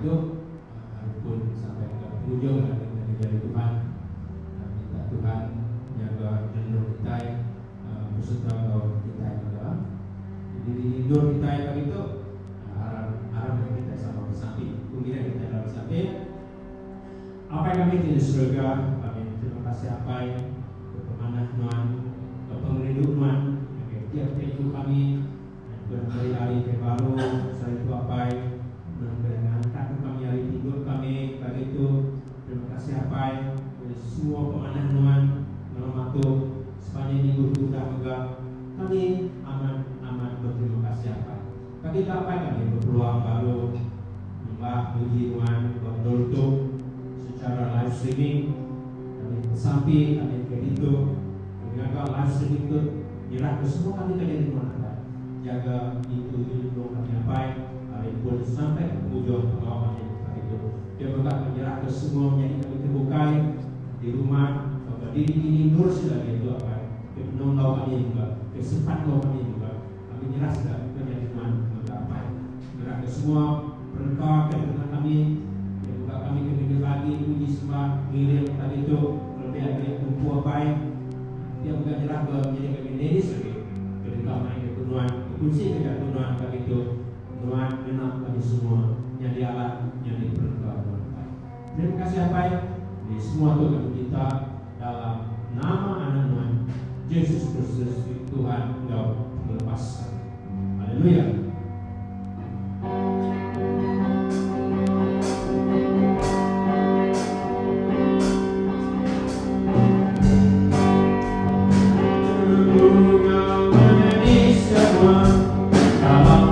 itu walaupun sampai ke penghujung dari Tuhan, minta Tuhan jaga jalur kita, beserta kau kita juga. Jadi hidup kita yang itu arah kita sama bersamping, kemudian kita dalam samping. Apa yang kami di surga, kami terima kasih apa yang kepemanah Tuhan, kepengerindu Tuhan, tiap-tiap hidup kami, hari-hari baru, saya itu apa yang mengangkat kami hari hidup kami, bagi itu terima kasih apa yang semua pemanah Tuhan, menghormati sepanjang minggu kita megang, kami amat berterima kasih apa. Bagi apa kami berpeluang baru, menyembah puji Tuhan, berdoa secara live streaming, kami sampai kami begitu, menjaga live streaming itu nyerah ke semua kami terjadi Tuhan, jaga itu hidup kami apa hari pun sampai ke ujung pengawalan itu. Dia berkat menyerah ke semua menjadi kami terbukai di rumah, berdiri nur sudah itu apa, penolong kami juga, kesempat kami juga, kami nyerah sudah menjadi Tuhan apa, menyerah ke semua berkat kebenaran kami. Kami kembali lagi puji sembah ngirim tadi itu lebih agak tumpu apa yang dia bukan jerah menjadi kami dedis lagi ketika main kepenuhan kunci kepenuhan tadi itu Tuhan menang kami semua yang dialah yang diperlukan. Terima kasih apa yang di semua Tuhan kita dalam nama anak Tuhan Yesus Kristus Tuhan Engkau melepaskan. Haleluya. Come on.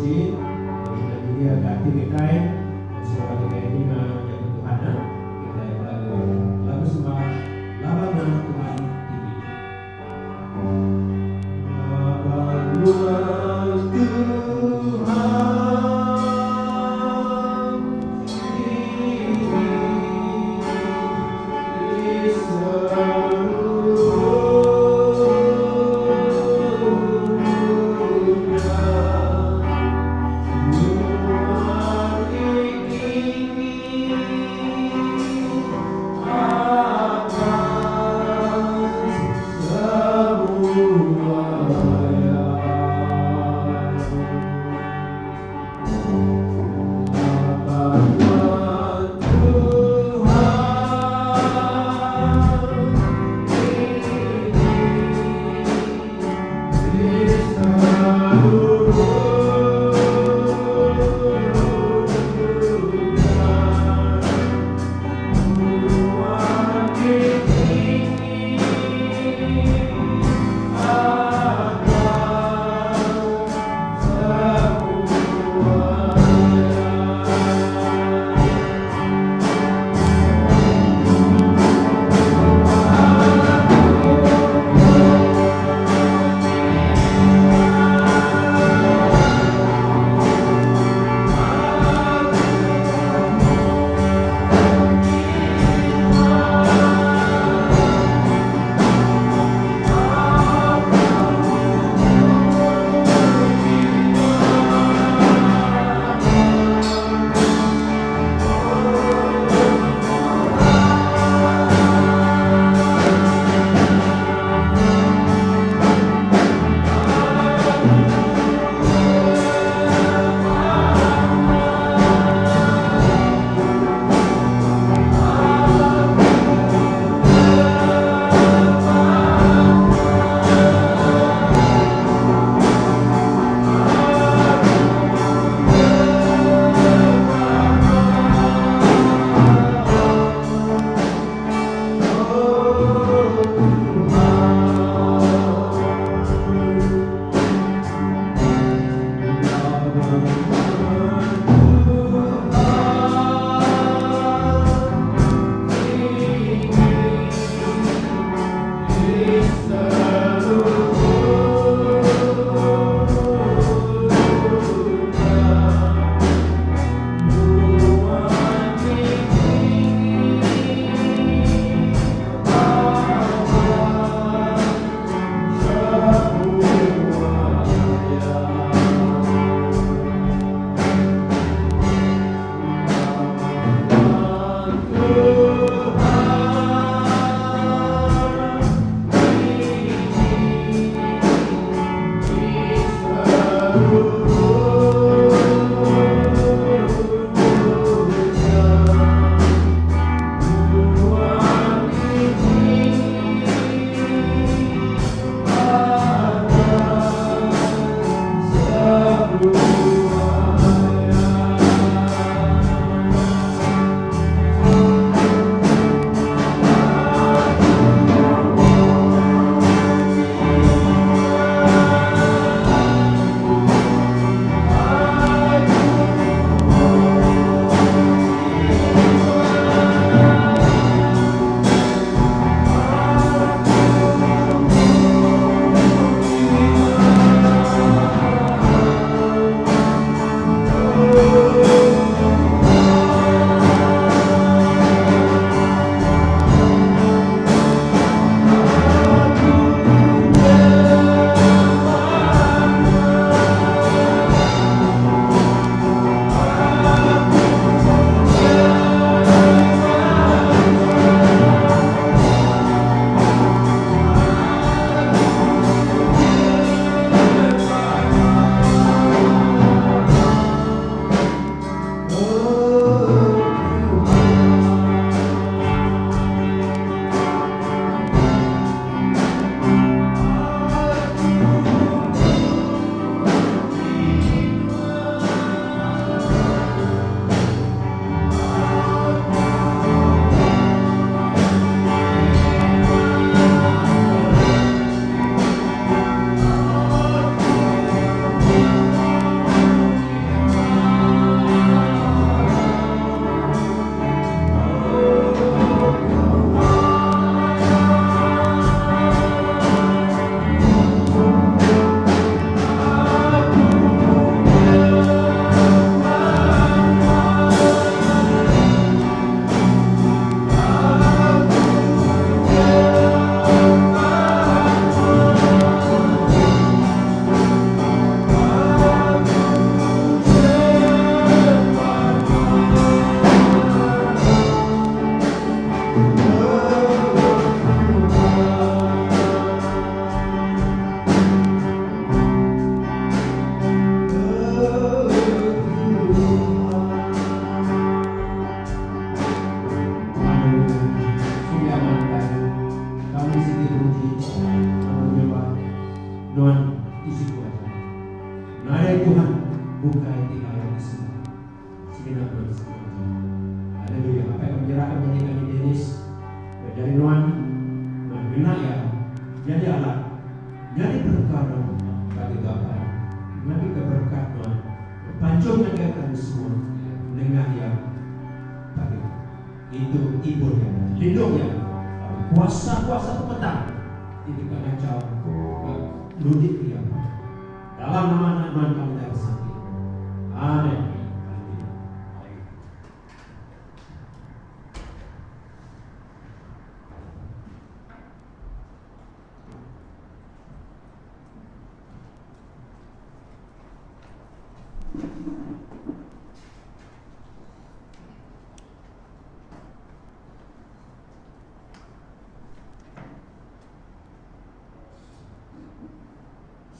puji dan dia ganti kita suara kita ini menjadi Tuhan kita lagu sembah lawan Tuhan ini lawan Tuhan You are bukan tidak yang semua. Segenap manusia. Haleluya. Apa yang menyerahkan bagi kami Dennis, dari Nuan, benar ya. Jadi alat, jadi berkat bagi Bapa, bagi keberkat Nuan. Pancungkan kami semua dengan yang bagi itu ibu yang lindung ya. Kuasa-kuasa petang ini kacau ludik dia. Dalam nama Tuhan kami dah bersama. Amin.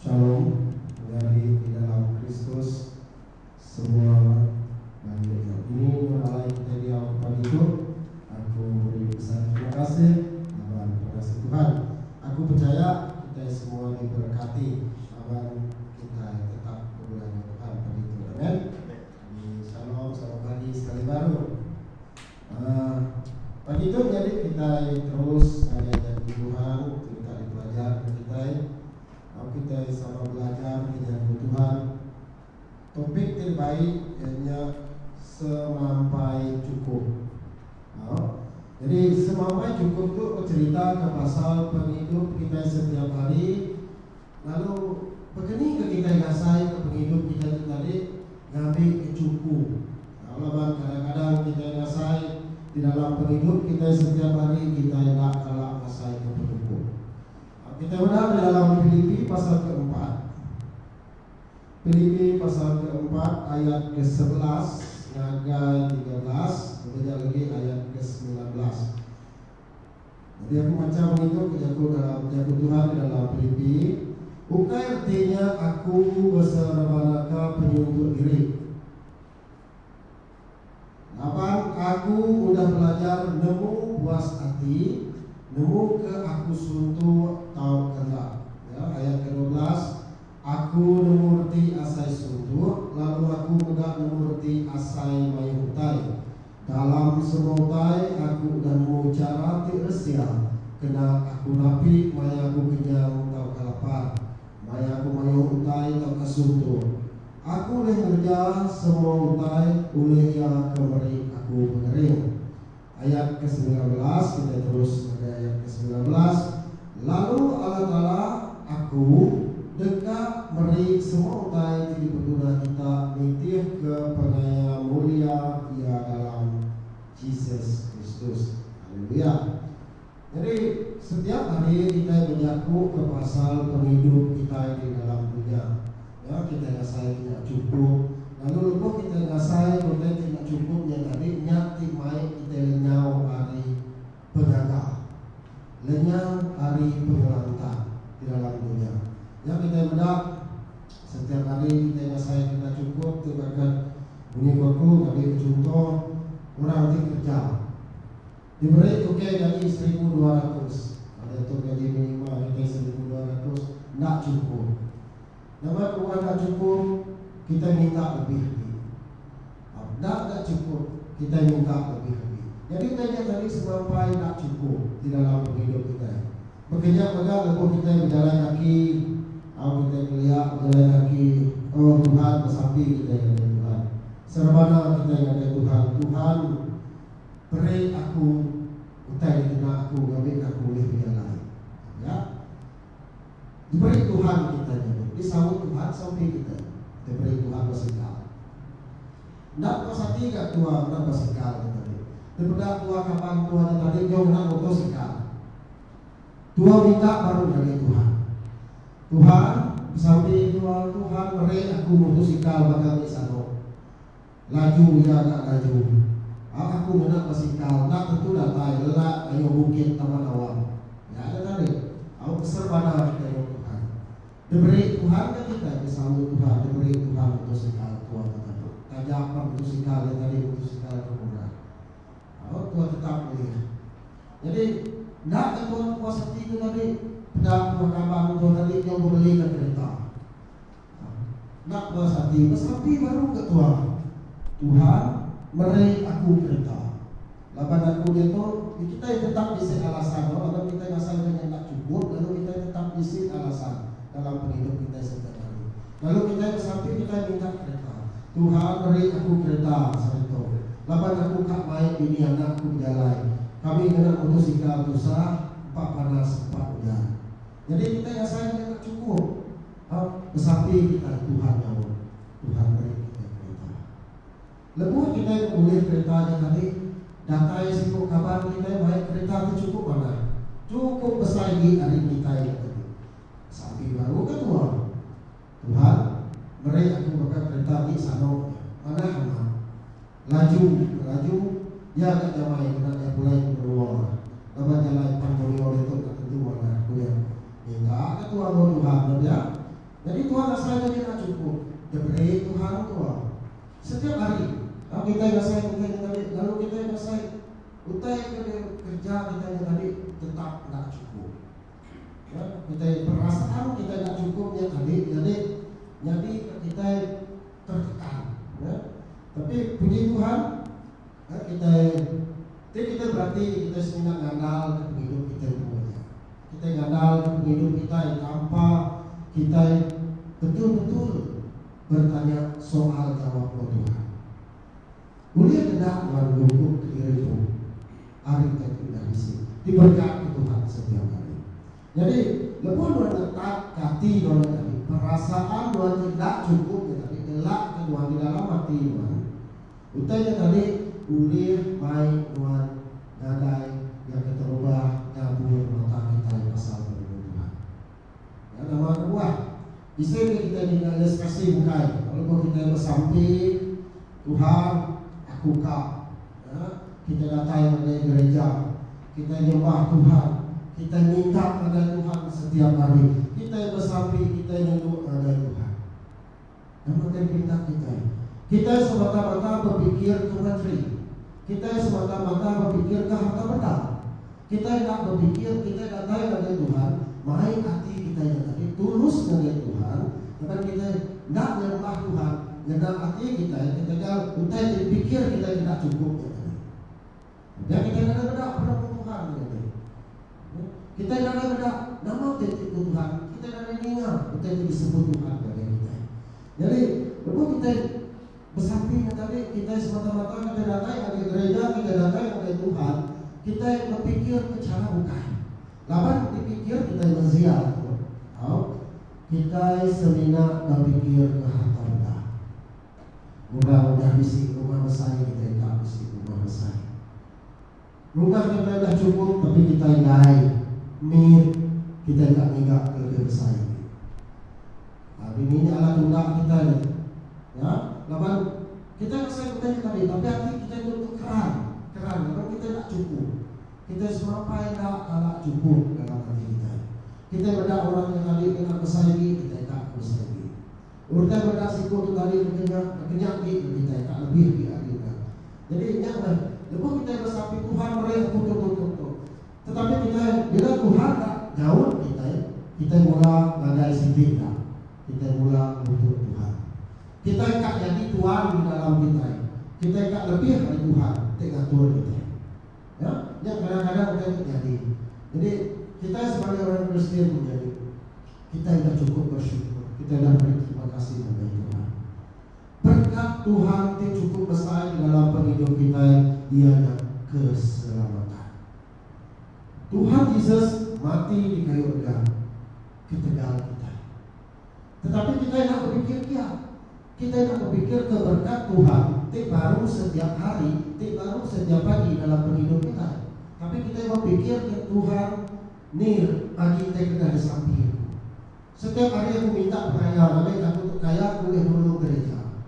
Shalom dari di dalam Kristus semua. Dan ini mulai kita diam kepada itu. Aku beri besar terima kasih Abang kepada Tuhan. Aku percaya kita semua diberkati. Abang kita tetap berbulan Tuhan pada itu. Amin. Shalom, selamat pagi sekali baru. Pagi itu jadi kita terus mengajar Tuhan, kita belajar kita. Kita sama belajar dengan Tuhan. Topik terbaik hanya semampai cukup. Jadi semampai cukup itu cerita ke pasal penghidup kita setiap hari. Lalu begini ke kita ngasai ke penghidup kita itu tadi ngambil cukup. Kadang-kadang kita ngasai di dalam penghidup kita setiap hari kita tidak kalah ngasai ke cukup. Kita berada di dalam Filipi pasal keempat. Filipi pasal keempat ayat ke-11 sampai 13, kemudian lagi ayat ke-19. Jadi aku macam itu aku dalam Tuhan di dalam Filipi. Bukan artinya aku berserbanaka penyuntuk diri. Aku udah belajar nemu puas hati, nemu ke aku suntuk tahu kendak. Ya, ayat ke-12, aku nemurti asai suntuk, lalu aku enggak nemurti asai mayutai. Dalam semotai aku dan mau cara ti resia, kena aku napi mayaku kenyang tau kalapar, mayaku mayutai tau kasuntuk. Aku leh kerja semua utai oleh ia kemari aku mengering. Ayat ke-19 kita terus pada ayat ke-19. Lalu Allah aku dekat meri semua utai di peduna kita mitih ke pengaya mulia ia dalam Jesus Kristus. Haleluya. Jadi setiap hari kita menyaku ke pasal penghidup kita di dalam dunia. Ya, kita ngasai tidak cukup. Lalu lepas kita ngasai kita tidak cukup yang tadi nyati mai kita lenyau hari pengagal, lenyau hari pengelantang di dalam dunia. Ya, kita bedak setiap hari kita ngasai kita cukup. Bahkan bunyi baku tadi contoh orang di kerja diberi tukai gaji 1.200, ada tu gaji minimal kita 1.200 nak cukup. Nama Tuhan tak cukup, kita minta lebih. Tak cukup, kita minta lebih. Jadi kita tadi sampai tak cukup di dalam hidup kita. Bekerja pada lepas kita berjalan kaki, kita melihat berjalan kaki. Oh Tuhan bersambi kita dengan Tuhan. Serbana kita dengan Tuhan. Tuhan beri aku, utai kena aku, ambil aku boleh berjalan. Ya, diberi Tuhan kita jadi. Disambut Tuhan sampai kita diberi Tuhan bersikap. Tidak pasal tiga Tuhan, tidak bersikap tadi. Daripada Tuhan kapan Tuhan tadi jauh nak bersikap. Tuhan minta baru dari Tuhan. Tuhan sampai Tuhan beri aku bersikap bakal di sana. Laju ya tak laju. Aku nak bersikap, nak tentu datai lelak ayo bukit taman awam. Ya ada tadi. Aku keserbanan kita Tuhan. Diberi Tuhan kan kita disambut Tuhan, diberi Tuhan untuk sekal Tuhan tadi. Tajakan untuk sekal yang tadi untuk sekal kemudian. Tuhan tetap boleh. Jadi nak Tuhan kuasa itu tadi, tidak Tuhan kabar Tuhan tadi yang membelikan kereta. nak puas hati, besapi baru ketua. Tuhan meri aku kereta. Laban aku dia tu, kita tetap isi alasan. Kalau kita rasa dengan tak cukup, lalu kita tetap isi alasan dalam hidup kita setiap hari. Lalu kita besapi, kita minta kereta. Tuhan beri aku kereta satu. Laban aku kak main bini anakku jalan. Kami kena motosikal susah, 4 panas 4 hujan. Jadi kita rasa dengan tak cukup. Besapi kita Tuhan jauh. Tuhan beri kita kereta. Lepas kita boleh kereta yang tadi, datai sibuk kabar kita baik kereta itu cukup mana? Cukup besar lagi hari kita yang tadi. Sapi baru ketua. Tuhan beri aku bakal kereta di sana. Mana aman? Laju, dia agak jamai kena dia mulai keluar. Lepas jalan panggul itu tak tentu mana aku yang minta ketua Tuhan ya. Jadi Tuhan rasa dia tak cukup. Dia beri Tuhan Tuhan setiap hari. Kita rasa lalu kita rasa utai kerja kita tadi tetap tak cukup. Ya, kita perasaan kita tak cukup ya tadi. Jadi kita tertekan. Ya. Tapi puji Tuhan, ya, kita berarti kita sebenarnya ngandal ke hidup kita semuanya. Kita ngandal ke hidup kita tanpa kita betul-betul bertanya soal jawab Tuhan. Boleh tidak mendukung diri itu hari kita dari sini diberkati Tuhan setiap hari. Jadi lepas dua letak hati dua tadi perasaan dua tidak cukup tadi gelak kedua di dalam hati dua. Utanya tadi boleh main dua nadai yang terubah nyabur mata kita yang pasal Tuhan. Ya nama kedua. Di sini kita dinalisasi bukan. Kalau kita bersampai Tuhan aku kau, ya, kita datang ke gereja, kita nyembah Tuhan, kita minta pada Tuhan setiap hari, kita bersampai, kita nyembah pada Tuhan. Dan makin minta kita semata-mata berpikir ke menteri, kita semata-mata berpikir ke harta benda. Kita tidak berpikir, kita datang pada Tuhan, main hati kita yang tadi tulus dengan Tuhan, dan kita tidak menyembah Tuhan. Dalam hati kita kalau kita berpikir kita tidak cukup dan kita tidak ada pada Tuhan kita tidak ada nama titik Tuhan, kita tidak ada ingat kita disebut Tuhan pada kita. Jadi lepas kita bersamping tadi kita semata-mata kita datang ke gereja, kita datang ke Tuhan, kita berpikir ke cara bukan lawan dipikir kita menziar kita semina berpikir ke harta benda. Udah bisi rumah besar kita tak bisi rumah besar. Rumah kita dah cukup tapi kita naik mir kita tak minta lebih besar. Ini alat undak kita ni. Ya, lawan kita rasa kita tadi tapi hati kita itu keran, lawan kita tak cukup. Kita semampai tak cukup dalam hati kita. Kita berdak orang yang tadi kena besar lagi kita tak besar lagi. Urutkan berdasiko tu tadi kenyak kita tak lebih di akhirnya. Jadi ingatlah, lepas kita bersapi Tuhan mereka tutup. Tetapi kita bila Tuhan tak jauh kita mula ada sedih tak. Kita mula butuh Tuhan. Kita tak jadi tuan di dalam kita. Kita tak lebih dari Tuhan, tidak turun kita. Ya, yang kadang-kadang kita jadi. Jadi kita sebagai orang Kristen menjadi kita tidak cukup bersyukur. Kita dah beri terima kasih kepada Tuhan. Berkat Tuhan yang cukup besar di dalam hidup kita ialah keselamatan. Tuhan Yesus mati di kayu gantung ketegal kita. Tetapi kita nak berpikir kita nak berpikir ke berkat Tuhan tidak baru setiap hari, tidak baru setiap pagi dalam hidup kita. Tapi kita berpikir ke Tuhan ni pagi kita kena di samping. Setiap hari aku minta kaya, tapi aku untuk kaya aku boleh dulu gereja.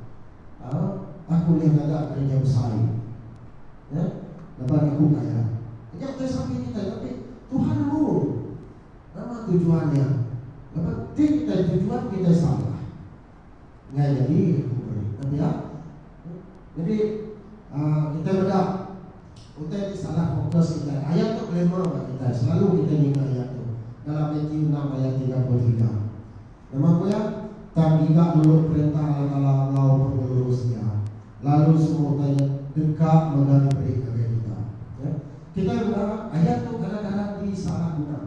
Aku boleh ada gereja besar. Ya, lepas aku kaya. Jangan tersampai kita, tapi Tuhan dulu. Nama tujuannya. Lepas kita tujuan kita salah. Nggak jadi, tapi ya. Jadi kita bedak. Kita salah fokus kita. Ayat tu kelima kita. Selalu kita ingat ayat tu. Dalam Matius 6 ayat 33. Nama kuya tak gigak dulu perintah Allah Taala pengelurusnya. Lalu semua tanya dekat mengenai beri kepada kita. Ya. Kita berharap ayat itu kadang-kadang disalahguna.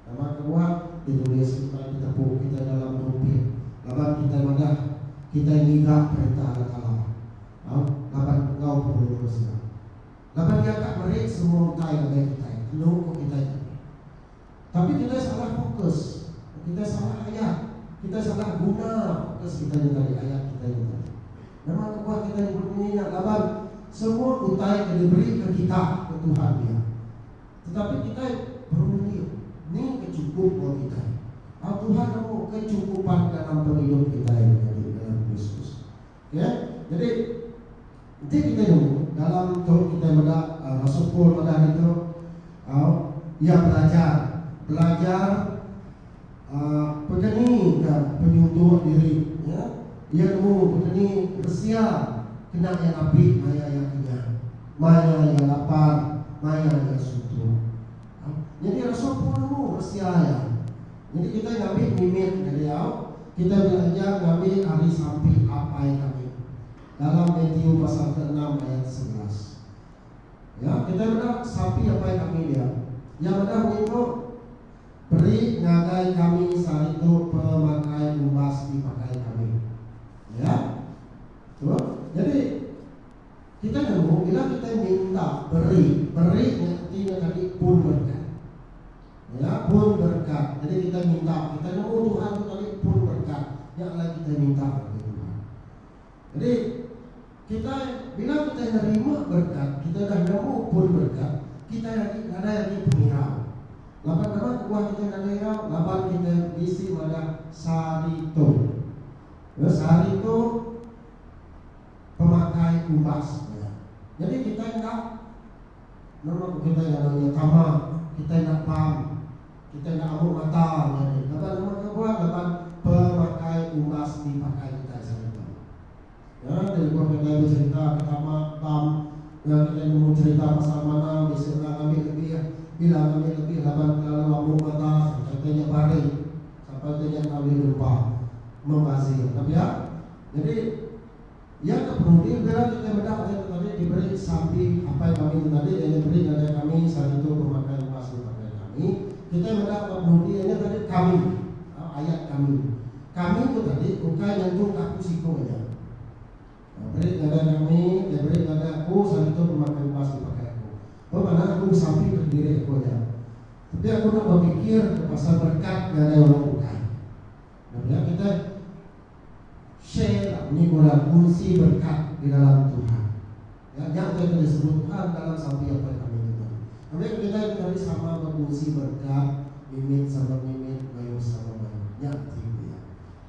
Nama kedua ditulis kita ditepuk kita dalam dompet. Laban kita madah kita gigak perintah Allah Taala. Laban engkau pengelurusnya. Laban dia tak beri semua tay kepada kita. Lalu kita. Tapi kita salah fokus. Kita salah ayat. Kita salah guna fokus kita yang tadi, ayat kita yang tadi. Memang kuat kita yang berbunyi nak laban semua utai yang diberi ke kita, ke Tuhan dia. Tetapi kita berbunyi ni kecukupan kita. Tuhan kamu kecukupan dalam hidup kita yang tadi dalam Kristus. Ya, jadi nanti kita tunggu dalam tu kita ada Rasul Paul pada itu, ia belajar pegani dan penyuntuh diri, ya. Ia nemu pegani bersiap kena yang api, maya yang kenyang, maya yang lapar, maya yang suntuk. Jadi Rasul pun nemu bersiap ya. Jadi kita ngambil mimit dari kita belajar ngambil hari sampai apa yang kami dalam Matius pasal ke-6 ayat 11. Ya, kita benar sapi apa yang kami dia. Yang benar itu beri ngagai kami saat itu pemakai umbas dipakai kami. Ya, jadi kita nemu bila kita minta beri artinya tadi pun berkat. Ya, pun berkat. Jadi kita minta, kita nemu Tuhan itu tadi pun berkat. Yang lain kita minta kepada Tuhan. Jadi kita bila kita menerima berkat, kita dah nemu pun berkat. Kita lagi ada lagi penghirau. Lapan kuah kita nak lihat, lapan kita isi pada sarito. Ya, sarito pemakai umbas. Ya. Jadi kita nak, nama kita yang namanya tamak, kita nak pam, kita nak amuk mata. Lapan nama kuah, lapan pemakai umbas dipakai kita sarito. Ya, dari kuah kita bercerita tamak, pam, yang kita mau cerita pasal mana, bisa ambil lebih ya. Bila kami lebih laban kalau amuk mata, katanya balik, sampai tanya kami lupa membazir. Tapi ya, jadi yang kemudian bila kita mendapat tadi diberi sapi apa yang kami tadi yang diberi kepada kami saat itu pemakai umbas kepada kami, kita mendapat kemudiannya tadi kami, ayat kami itu tadi bukan yang tu aku sikonya. Beri kepada kami, diberi kepada aku saat itu pemakai umbas kepada mana aku sapi berdiri aku ya. Tapi aku nak berpikir ke pasal berkat yang ada orang bukan. Nah, kita share ni bola kunci berkat di dalam Tuhan. Ya, yang kita disebut Tuhan dalam sapi apa yang kami itu. Kemudian kita tadi sama berfungsi berkat, mimit sama mimit, bayu sama bayu. Ya, itu ya.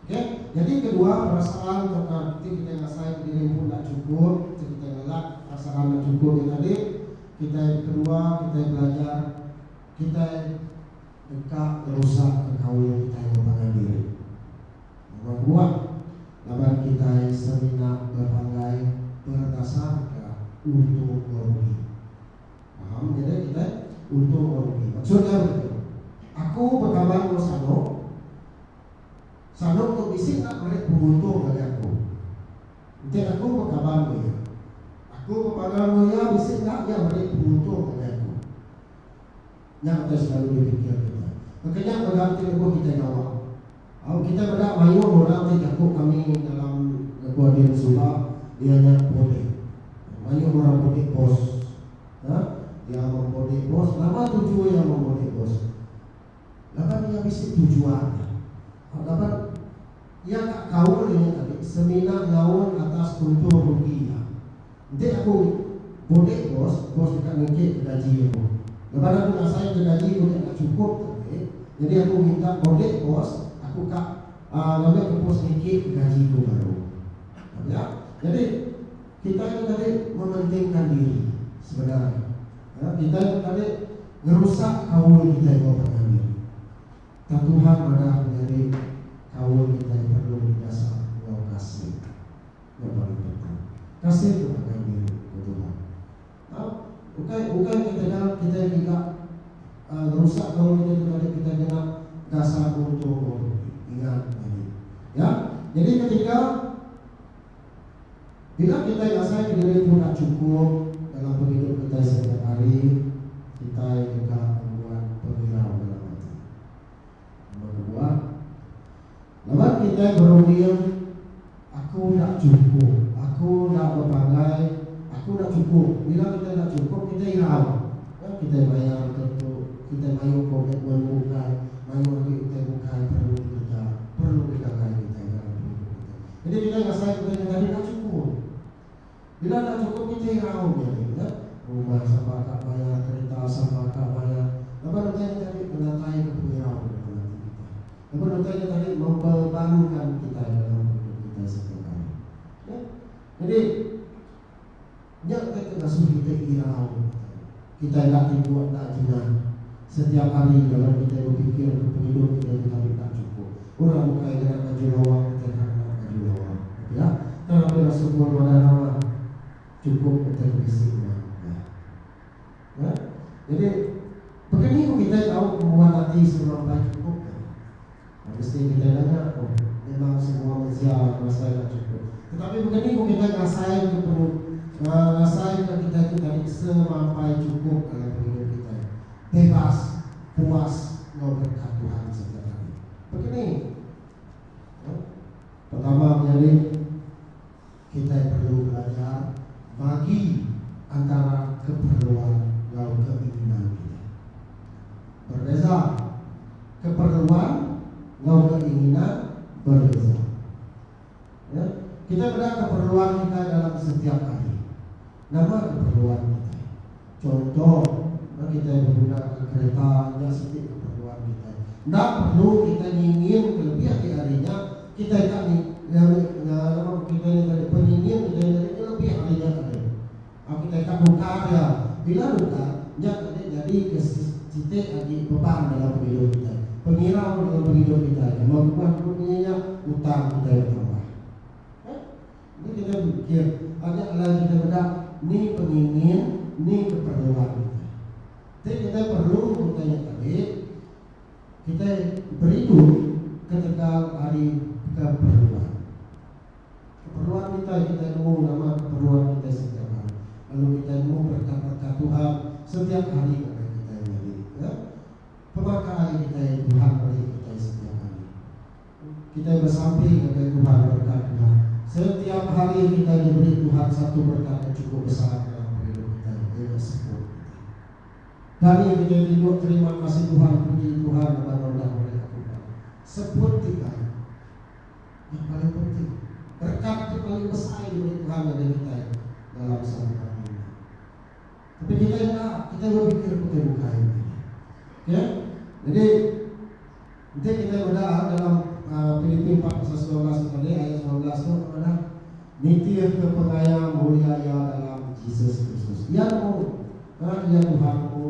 Oke, jadi kedua perasaan tentang kita ngasai diri pun tak cukup, kita ngelak perasaan tak cukup yang tadi. Kita yang kedua, kita belajar, kita dekat rusak kekawin kita yang membangun diri. Nomor dua, laban kita semina berbagai berdasarkan untuk merugi. Paham? Jadi kita untuk merugi. Maksudnya begitu. Aku berkabar dengan Sano untuk bisik nak beri penguntung bagi aku. Jadi aku berkabar dengan aku kepada dia bisik tak dia beri penguntung kepada aku. Yang kita selalu dipikir kita. Makanya berganti lepas kita jawab. Kita berdak mayu orang tidak kami dalam lepas dia sudah dia nak boleh. Mayu orang boleh bos. Dia memboleh bos. Lama tujuan yang memboleh bos. Lama dia bisik tujuan. Lama dia tak kau ni tadi seminar lawan atas untuk rugi. Jadi aku boleh bos dekat ngekek gaji aku. Lepas aku nak saya gaji aku tak cukup, jadi aku minta boleh bos, aku kak lebih ke bos ngekek gaji aku baru. Ya, jadi kita itu tadi mementingkan diri sebenarnya. Ya, kita itu tadi merusak kaul kita yang berpengaruh diri. Dan Tuhan malah menjadi kaul kita yang perlu didasar dengan kasih yang paling penting. Kasih itu akan diri Tuhan. Bukan kita tidak rusak kalau kita kena dasar untuk ingat ini. Ya, jadi ketika bila kita rasa diri itu tak cukup dalam hidup kita setiap hari, kita juga membuat pengirau dalam hati. Nomor kedua, lawan kita berunding, aku tak cukup, aku tak berbagai, aku tak cukup. Bila kita tak cukup, kita irau. Kita bayar tentu, kita bayar komitmen bukan, bayar kita bukan perlu kerja, perlu kita dalam hidup kita. Jadi kita rasa kita tadi tak cukup. Bila tak cukup kita irau jadi, ya. Rumah sama tak bayar, kereta sama tak bayar. Lepas itu tadi menatai kepengirau dalam hati kita. Lepas itu tadi membebankan kita dalam hidup kita setiap hari. Ya. Jadi, jangan kita rasa kita irau. Kita tak dibuat tak jenah. Setiap hari dalam kita berpikir hidup kita tak cukup. Orang bukan dengan baju lawang, kita tak nak baju lawang. Ya, kalau kita sebut pada nama cukup kita berisinya. Ya, jadi begini kita tahu membuat hati semua cukup. Mesti kita dengar, oh, memang semua manusia merasa tak cukup. Tetapi begini kita rasain rasain kita semampai cukup dalam hidup kita, bebas, puas, mau berkat Tuhan setiap hari. Begini, ya. Pertama menjadi kita perlu belajar bagi antara keperluan dan keinginan kita. Berbeza, keperluan dan keinginan berbeza. Ya. Kita ada keperluan kita dalam setiap hari. Nama keperluan kita. Contoh, kita menggunakan kereta, ada sedikit keperluan kita. Tidak perlu kita ingin kelebihan di harinya. Kita tak kita pengingin kita lebih harinya ada. Kita tak buka ya. Bila buka, jadi kita lagi beban dalam hidup kita. Pengirau dalam hidup kita. Membuat dunia utang kita bertambah. Ini kita pikir ada lagi kita bedak. Ini pengingin, ini keperluan kita. Jadi kita perlu bertanya tadi, kita beridu ketika hari keperluan. Keperluan kita nemu nama keperluan kita setiap hari. Lalu kita nemu berkat-berkat Tuhan setiap hari kepada kita ini. Ya? Pemakai kita Tuhan beri kita setiap hari. Kita bersamping kepada Tuhan berkat Tuhan. Setiap hari kita diberi Tuhan satu berkat yang cukup besar dalam hidup kita, yaitu sebut. Dari kita tidur terima kasih Tuhan, puji Tuhan dan rendah oleh Tuhan. Sebut kita yang paling penting. Berkat yang paling besar diberi Tuhan dari kita dalam satu hari ini. Tapi kita enggak, kita berpikir kita bukan ini. Ya, jadi nanti kita berdoa dalam Filipi 4:12 tadi ayat 19 itu adalah nitir kepengayaan mulia dalam Yesus Kristus. Ia mau karena dia Tuhanmu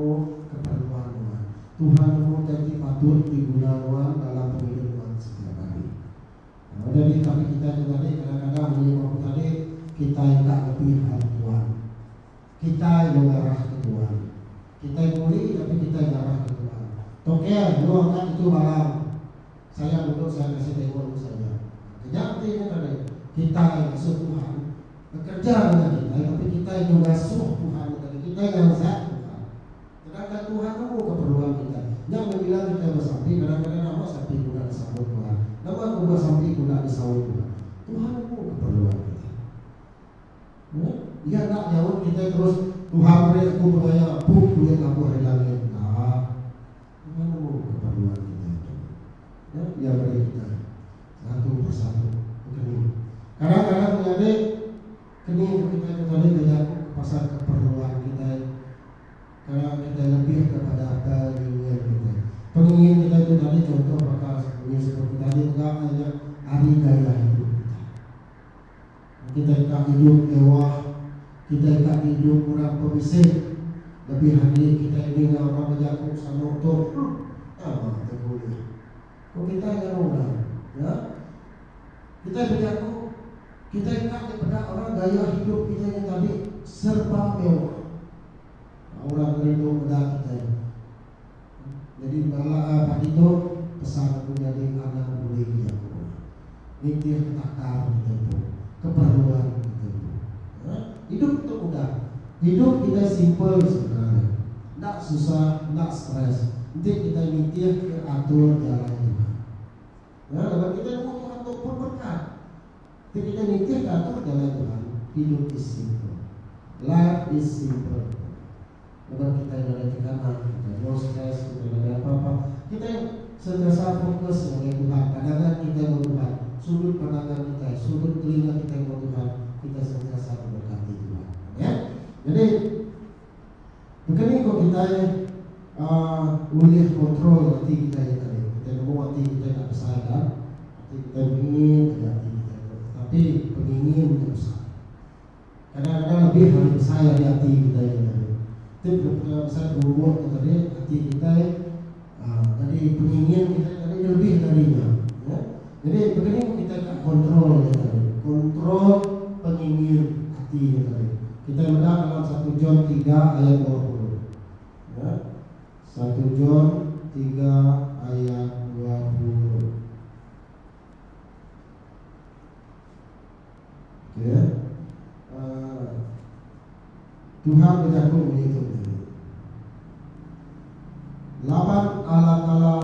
keperluan Tuhan. Tuhanmu jadi patut digunakan dalam kehidupan setiap hari. Nah, jadi tapi kita tadi kadang-kadang menyebut tadi kita tak lebih hal Tuhan. Kita mengarah ke Tuhan. Kita boleh tapi kita mengarah ke Tuhan. Toker, lu angkat itu barang. Saya duduk, saya kasih tengok saja. Jadi tadi kita yang masuk Tuhan bekerja dengan kita, tapi kita yang mengasuh Tuhan tadi, kita yang zat Tuhan. Kadang-kadang Tuhan kamu keperluan kita. Yang bilang kita bersampi, kadang-kadang nama sampai guna disambut Tuhan. Nama guna sampai guna disambut Tuhan. Tuhan kamu keperluan kita. Dia tak jauh kita terus Tuhan beri aku bergaya aku duit aku hari langit. Nah, Tuhan kamu keperluan kita. Ya, dia beri kita satu persatu. Kadang-kadang menjadi kini kita kembali banyak pasal keperluan kita. Karena kita lebih kepada keinginan kita. Pengingin kita itu tadi contoh bakal seperti tadi enggak hanya hari gaya hidup kita. Kita tak hidup mewah, kita tak hidup kurang pembisik. Lebih hari kita ini orang berjaku sama untuk apa kita boleh. Kok kita yang orang, ya? Kita berjaku, kita ingat kepada orang gaya hidup kita yang tadi serba mewah. Orang berhidup pada kita. Jadi malah pagi itu pesan aku jadi anak boleh dia. mikir ketakar kita pun, keperluan kita pun. Hidup itu mudah. Hidup kita simple sebenarnya. Tak susah, tak stres. Nanti kita mikir ke atur jalan Tuhan. Kalau kita mau Tuhan untuk pun berkat. Nanti kita mikir ke atur jalan Tuhan. Hidup is simple. Life is simple. Kalau kita ada tekanan, kita no stress, kita ada apa-apa, kita sentiasa fokus sebagai Tuhan. Pandangan kita mau Tuhan, sudut pandangan kita, sudut telinga kita mau Tuhan, kita sentiasa memberkati Tuhan. Ya, jadi begini kok kita boleh kontrol hati kita yang tadi. Kita mau hati kita tak besar kan? Hati kita ingin hati kita, tapi pengingin tidak besar. Kadang-kadang lebih harus besar dari hati kita yang tadi. Itu saya berumur tadi hati kita tadi pengingin kita tadi lebih darinya. Ya? Jadi begini kita tak kontrol ya tadi. Kontrol pengingin hati tadi. Kita lihat dalam 1 John 3 ayat 20. Ya? 1 John 3 ayat 20. Ya. Tuhan berjago begitu. Laban ala-ala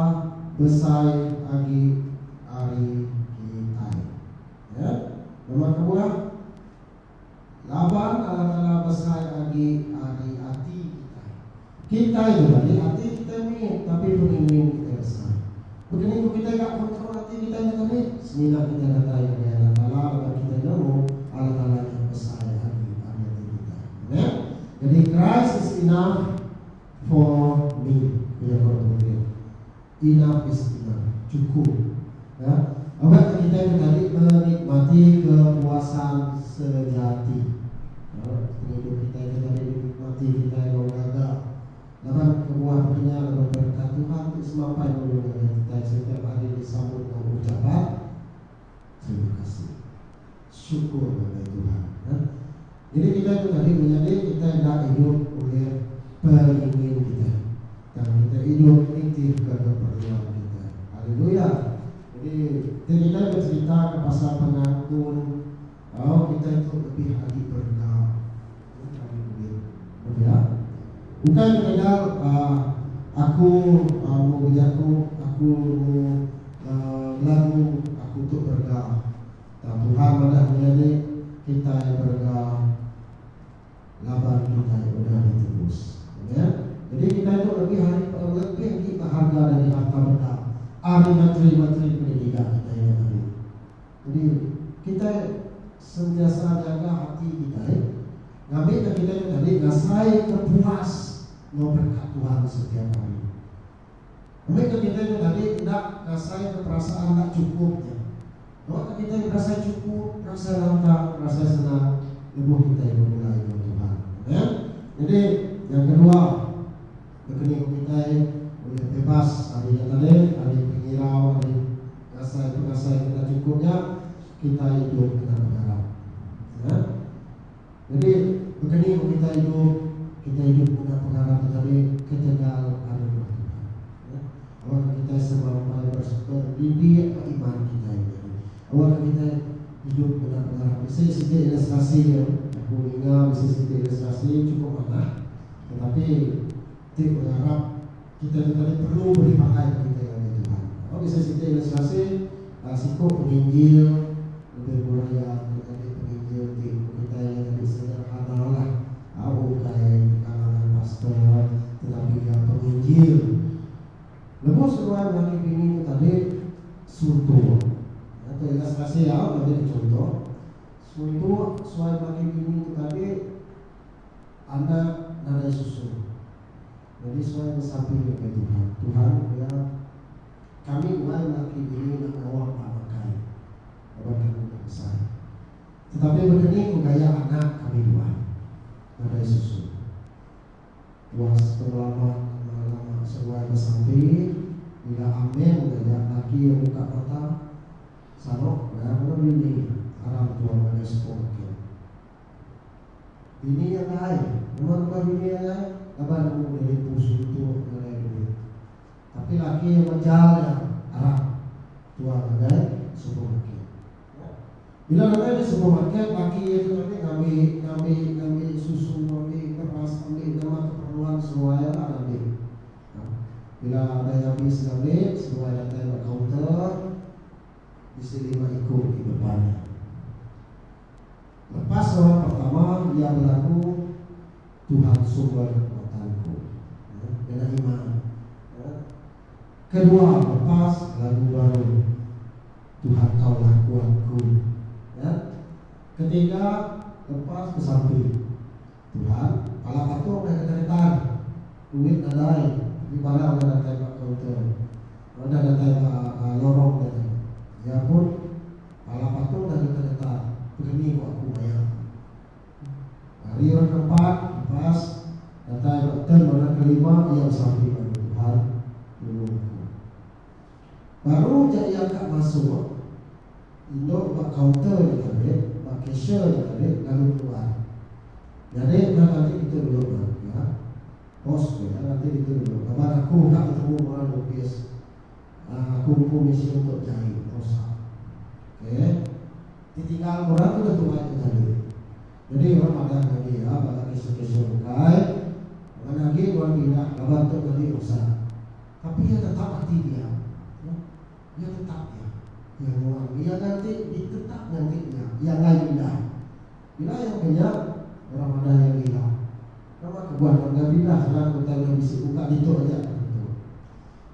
besai agi ari kita. Ya. Nomor kedua, laban ala-ala besai agi ari hati kita. Kita itu tadi hati kita ini, tapi pengingin kita besar. Begini kita tak kontrol hati kita ini tadi. Sehingga kita datang ke ala-ala kita dulu ala-ala yang besar agi ari hati kita. Ya. Jadi Christ is enough for me. Ya, enough is enough, cukup. Ya, apa kita tadi menikmati kepuasan sejati. Hidup kita itu tadi menikmati kita yang gagal. Dapat kebuahannya dapat berkat Tuhan sampai menolong kita setiap hari disambut dengan ucapan terima kasih, syukur kepada Tuhan. Ya. Jadi kita itu tadi menjadi kita tidak hidup oleh pengingin kita, dan kita hidup aktif ke keperluan kita. Haleluya. Jadi kita bercerita ke pasal pengakuan, kita itu lebih lagi berdoa. Ya. Bukan sekedar aku mau berjaku, aku lagu, aku untuk berdoa. Dan Tuhan malah menjadi kita yang berdoa. Laban kita yang sudah ditebus. Ya. Jadi kita itu lebih berharga dari harta benda, ahli materi pendidikan kita yang tadi. Jadi kita sentiasa jaga hati kita. Ngambil kita yang tadi ngasai terpuas mau berkat Tuhan setiap hari. Ngambil kita yang tadi tidak ngasai perasaan tak cukup. Kalau kita merasa cukup, merasa lengkap, merasa senang, lebih kita yang mulai. Ya? Jadi yang kedua, begini kita boleh bebas hari yang tadi, hari pengirau, hari ngasai kita cukupnya, kita hidup dengan berharap. Ya? Jadi begini kita hidup dengan berharap tadi ketegal hari Tuhan. Ya? Awal kita selalu berdidik iman kita ini. Awal kita hidup dengan berharap. Bisa sedikit ilustrasi ya. Aku ingat bisa sedikit ilustrasi cukup banyak, tetapi kita berharap kita tadi perlu beri pakai kita yang Tuhan. Kalau bisa sedikit ilustrasi, sikap penginjil lebih mulia dari penginjil kita yang tadi sederhana lah. Aku kayak kalangan pastor, tetapi yang penginjil. Lepas seruan lagi ini tadi suntuk. Atau ilustrasi ya, tadi contoh. Untuk suai bagi ini tadi Anda nada susu. Jadi suai bersamping dengan Tuhan ya kami mulai lagi ini nak awak pakai awak kami besar. Tetapi begini gaya anak kami dua nada susu. Puas berlama suai bersamping bila amin gaya lagi yang buka mata sanok ya ini. Orang tua pada sekolah. Ini yang lain, teman-teman ini yang lain, apa yang dari pusat itu mulai. Tapi laki yang menjalan arah tua pada sekolah. Bila ada di supermarket, laki itu nanti ngambil susu, ngambil beras, ambil nama keperluan semuanya ambil. Nah, bila ada yang habis ngambil, semua datang ke counter, isi 5 ikut di depannya. Lepas orang pertama dia berlaku Tuhan sumber kekuatanku, dengan iman. Kedua, lepas lagu baru Tuhan kaulah kuatku. Ketiga, lepas ke samping Tuhan, kalau patung dah keteretan, duit dah naik, di barang dah datang ke counter, dah datang ke lorong dah. Ya pun, kalau patung dah keteretan, begini kok aku bayar. Hari yang keempat, lepas datang dokter, mana kelima, yang samping Tuhan dulu. Baru jadi akak masuk, Indo buat counter di tablet, buat cashier di tablet, lalu keluar. Jadi nanti kita dulu, ya, bos, ya, nanti kita dulu. Kabar aku tak ketemu orang lukis, aku mesin untuk jahit, rosak. Okay. Ditinggal orang tu dah tua itu tadi. Jadi orang ada lagi ya, pada cashier bukai, mana lagi orang pindah, kabar tu nanti rosak. Tapi dia tetap hati dia, dia tetap ya. Yang orang dia nanti ditetap nantinya, yang lain dah. Bila yang punya orang ada yang hilang. Nama kebuan orang pindah, sekarang kita yang bisa buka itu aja.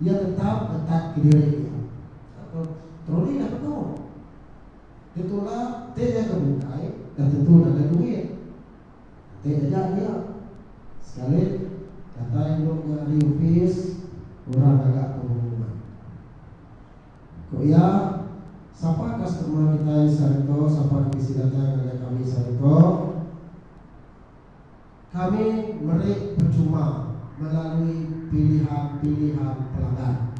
Dia tetap ke diri dia. Troli dah penuh. Itulah dia kebukai dan tentu ada duit. Dia aja dia. Sekali kata yang nyari office orang agak pengumuman. Kok ya? Siapa customer kita Sarito, siapa isi datang kepada kami Sarito, kami merik percuma melalui pilihan-pilihan pelanggan.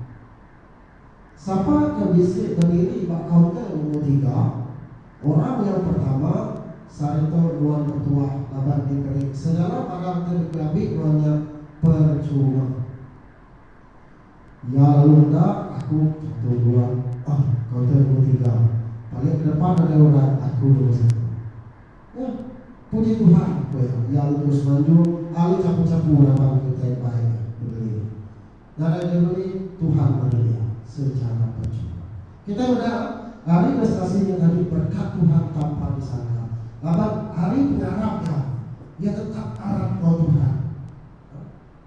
Siapa yang bisa berdiri di kaunter nomor 3? Orang yang pertama Sarito Nuan Pertua dapat diberi segala barang terlebih banyak percuma. Ya lalu tak aku satu dua. Kaunter nomor 3. Paling ke depan ada orang, aku nomor 1. Ya, puji Tuhan. Ya terus maju, lalu capu-capu nama kita yang baik berdiri. Dan ada beri Tuhan berdiri secara percuma. Kita berdoa hari prestasinya tadi berkat Tuhan tanpa disangka. Lalu hari pengarapnya, dia tetap arah Tuhan.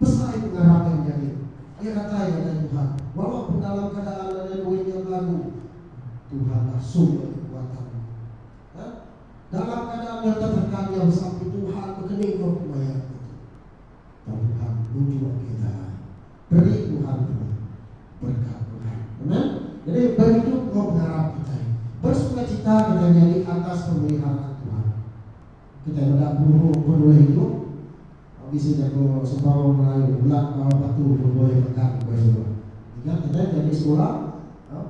Besar pengarap yang jadi. Dia kata ya Tuhan, walaupun dalam keadaan ada duit yang lalu, Tuhanlah sumber kekuatan. Dalam keadaan yang tertekan yang sampai Tuhan berkening berkuasa itu. Dan Tuhan menunjuk kita. Beri Tuhan berkat Tuhan. Amen. Jadi berhidup kau berharap kita. Bersukacita kita jadi atas pemeliharaan Tuhan. Kita tidak boleh hidup. Bisa jago sebawa Melayu, bulat bawa batu boleh pegang semua. Jika kita jadi sekolah.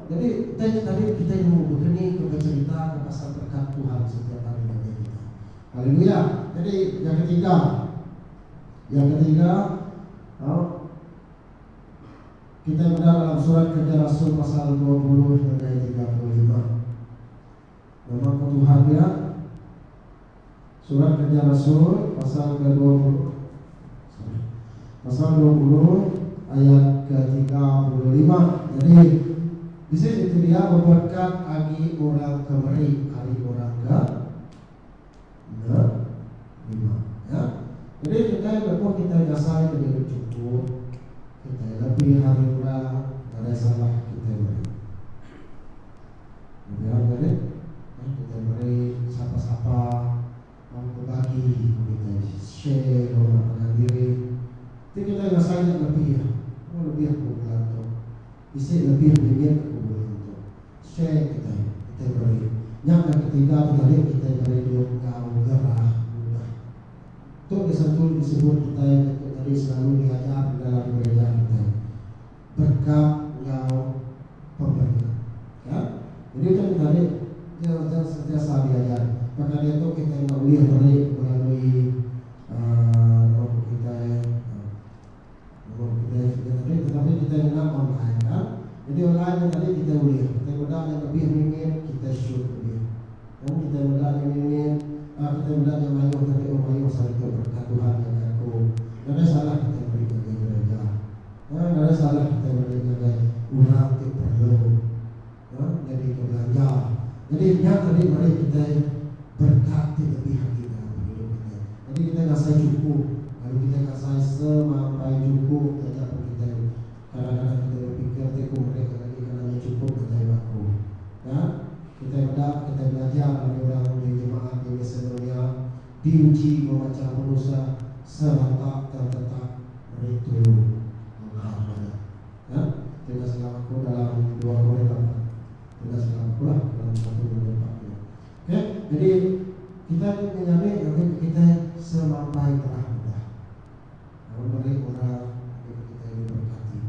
Jadi tadi kita mau berkening bercerita ke pasal berkat Tuhan setiap hari bagi kita. Haleluya. Jadi yang ketiga, kita berada dalam surat Kerja Rasul pasal 20 ayat 35. Nama Tuhan ya. Surat Kerja Rasul pasal ke-20 ayat ke-35. Jadi di sini itu dia memberkat agi orang kemari hari orang ke 5 ya. Jadi kita lepas kita dasar kita cukup, kita lebih hari orang ada salah kita beri. Biar tadi kita beri siapa-siapa mau berbagi, kita share orang pada diri. Jadi kita dasar lebih ya, lebih aku belanto, bisa lebih banyak share kita beri. Yang ketiga tadi kita beri dulu kau gerah mudah. Itu disebut kita yang tadi selalu diajar dalam gereja kita. Berkat kau pemberi. Ya, jadi itu tadi dia sentiasa diajar. Maka dia itu kita melalui tetapi kita ingat online kan. Jadi online tadi kita boleh, kita mudah yang lebih ingin kita shoot lebih. kita belajar mayung tapi mayung satu berkat Tuhan yang aku. Tidak ada salah kita beri ke gereja. Tidak ada salah kita beri ke orang yang perlu. Jadi ke belanja. Jadi yang tadi mari kita berkati lebih hati dalam hidup kita. Jadi kita nggak saya cukup. Kalau kita nggak saya semampai cukup, tidak kita kadang-kadang kita berpikir teku mereka lagi karena cukup dari aku. Ya, kita belajar dari orang di jemaat di Macedonia, diuji membaca manusia serentak dan tetap itu mengamalkan. Ya, tidak selamaku dalam 2 Korintus 8. Tidak selamaku lah dalam 1 Korintus 4. Oke, jadi kita menyadari nanti kita semampai telah mudah. Namun beri orang kita diberkati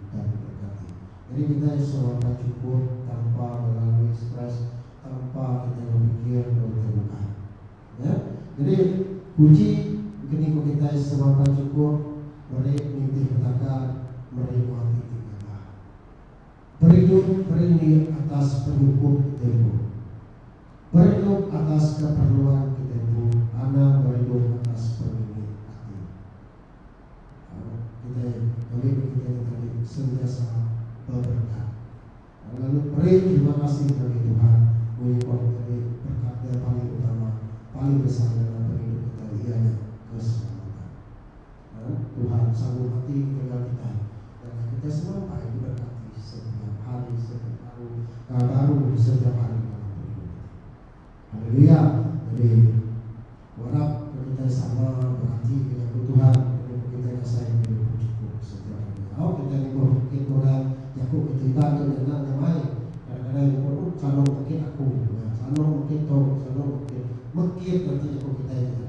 dan diberkati. Jadi kita semampai cukup tanpa melalui stres, tanpa kita berpikir berterbuka. Ya, jadi kunci ketika kita semampai cukup, beri mimpi katakan, beri mati tinggal. Berhidup berini atas penyukup tempo. Berhidup atas keperluan kita itu, anak berhidup atas permintaan hati. Kita tadi sentiasa berberkat. Lalu beri terima kasih kepada Tuhan. Mengucapkan tadi berkat yang paling utama, paling besar dalam hidup kita, ianya keselamatan. Tuhan sanggup hati tinggal kita, dan kita semampai diberkati setiap hari, setiap baru setiap hari. Haleluya. Jadi harap kita sama berhati dengan Tuhan, kita kasih hidup cukup setiap hari. Kalau kita mungkin orang Yakub itu ibadah dan namai, kadang-kadang itu kalau mungkin aku, kalau mungkin tahu, kalau mungkin nanti aku kita itu,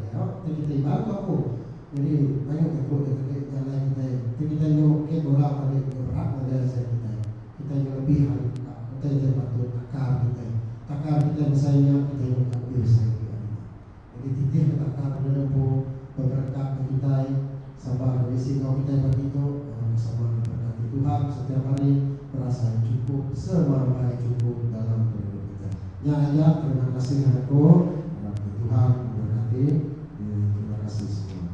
kita ibadah aku. Jadi banyak aku kita jalan kita mungkin orang tadi berat dari saya kita lebih hari kita yang patut takar kita misalnya kita yang ambil saya. Jadi titip takar menempuh berkat kita sabar misi kau kita begitu sama berkat Tuhan setiap hari merasa cukup semampai cukup dalam hidup kita. Ya terima kasih aku Tuhan memberkati. Terima kasih semua.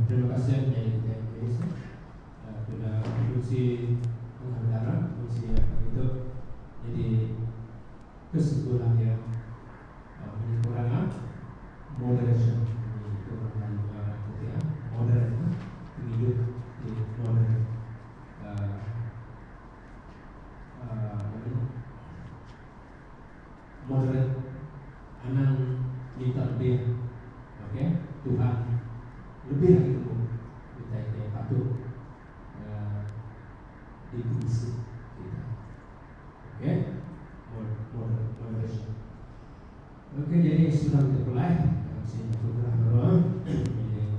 Terima kasih dari Indonesia sudah fungsi pengandaran, fungsi itu jadi kesimpulan yang kekurangan moderation itu ya modern hidup di modern modern anak minta lebih, oke Tuhan lebih lagi itu kita yang patut diisi kita, oke moderation. Oke, jadi sudah kita mulai sini program ini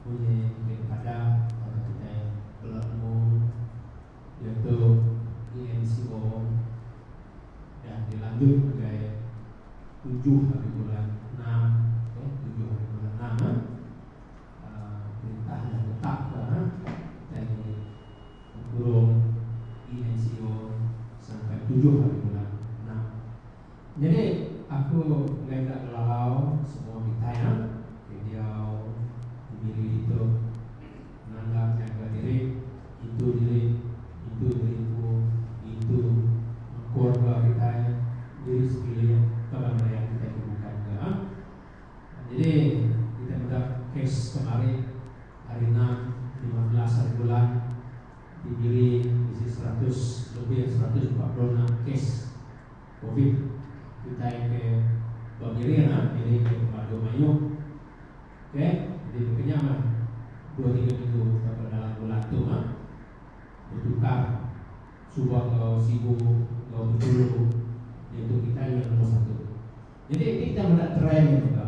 punya pada kita belum yaitu INCO dan dilanjut sebagai 7 hari bulan 6, 7 hari bulan 6 perintah yang tetap dari kurung INCO sampai 7 hari bulan 6. Jadi aku nggak lalau semua kita ya, video diri itu menanggap jaga diri itu diriku itu keluarga kita diri sekalian kalau yang kita bukan ya. Jadi kita mendapat case kemarin hari 6 15 hari bulan diberi isi 100 lebih 146 case COVID kita ke Bangkiri ini ke Madu Mayu. Oke, jadi bekerja mah 2-3 minggu dalam bulan itu bertukar subah ke sibuk ke dulu itu kita yang nomor 1. Jadi kita mendapat tren juga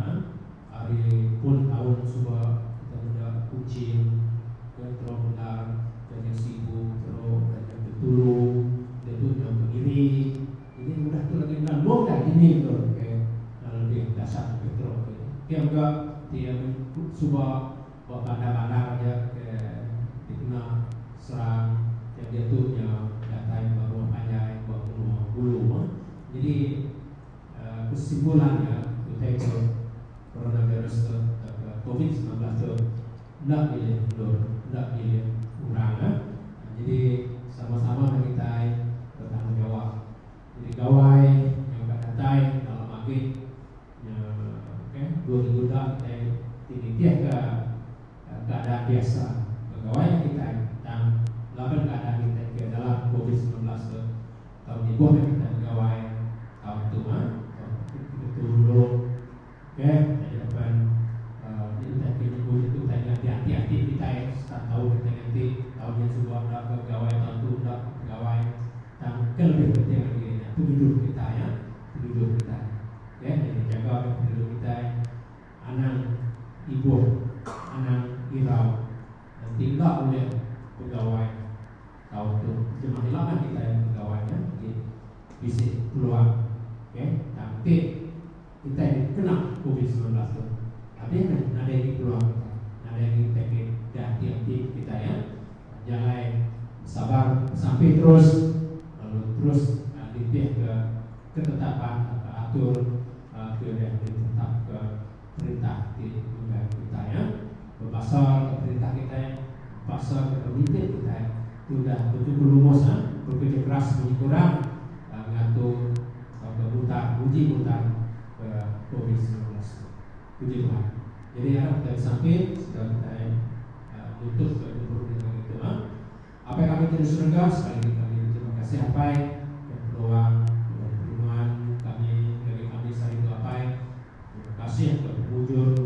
hari pun tahun subah kita mendapat kucing terus benar dan sibuk terus dan dulu itu yang begini. Jadi mudah tuh lagi mudah ini tuh kayak lebih dasar betul Dia enggak dia coba bawa bandar-bandar aja ke dikena serang yang dia tuh yang datain baru panjang baru bulu. Jadi kesimpulannya kita coronavirus COVID-19 itu tidak pilih mundur, tidak pilih kurang. Jadi sama-sama kita bertanggung jawab. Jadi gawai yang datai dalam maghrib, dua minggu dah kita tiap ke keadaan biasa. Gawai kita dan lawan keadaan kita ke dalam COVID-19 tahun ini boleh kita gawai tahun itu itu dulu. Di depan itu tanya hati-hati kita tak tahu kita nanti tahun yang sebuah dah pegawai tahun itu dah pegawai dan lebih penting lagi itu hidup kita ya, hidup kita. Jadi jaga hidup kita, anak ibu, anak irau dan tidak oleh pegawai tahun itu. Cuma hilangkan kita yang pegawainya bisa keluar, tapi kita ini kena COVID-19 itu. Tapi ada yang keluar kita, ada yang kita hati-hati kita ya. Jangan sabar sampai terus ditih ke ketetapan atau atur yang ditetap ke perintah di negara kita ya. Pasal ke perintah kita ya, pasal ke pemimpin kita ya. Sudah betul-betul lumus bekerja keras kurang mengatur uji mutan ke COVID-19. Puji Tuhan. Jadi harap dari samping sudah kita tutup ke dengan itu. Apa yang kami di surga sekali lagi kami terima kasih apa yang peluang perlindungan kami dari kami saat itu apa. Terima kasih untuk penghujung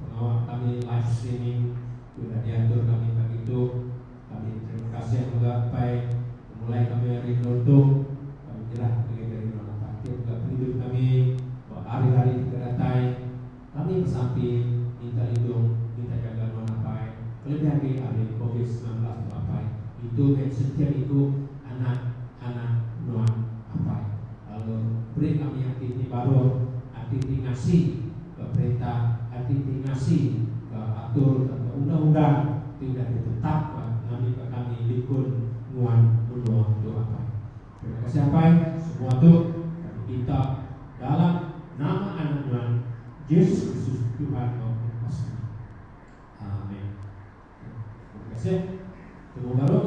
pengawal kami live streaming sudah diatur kami begitu. Kami terima kasih juga apa mulai kami hari untuk kami jelas dari mana juga hidup kami hari-hari teratai kami bersamping minta lindung, minta jaga apa terlebih lagi hari COVID-19 apa itu dan setiap itu anak-anak nuan apa lalu beri kami aktiviti baru, aktiviti ngasih ke perintah, aktiviti ngasih ke atur ke undang-undang tidak ditetapkan kami likun nuan itu apa. Terima kasih apa semua itu kami minta dalam nama anak Tuhan Yesus Kristus Tuhan Allah. Amin. Terima kasih. Tunggu baru.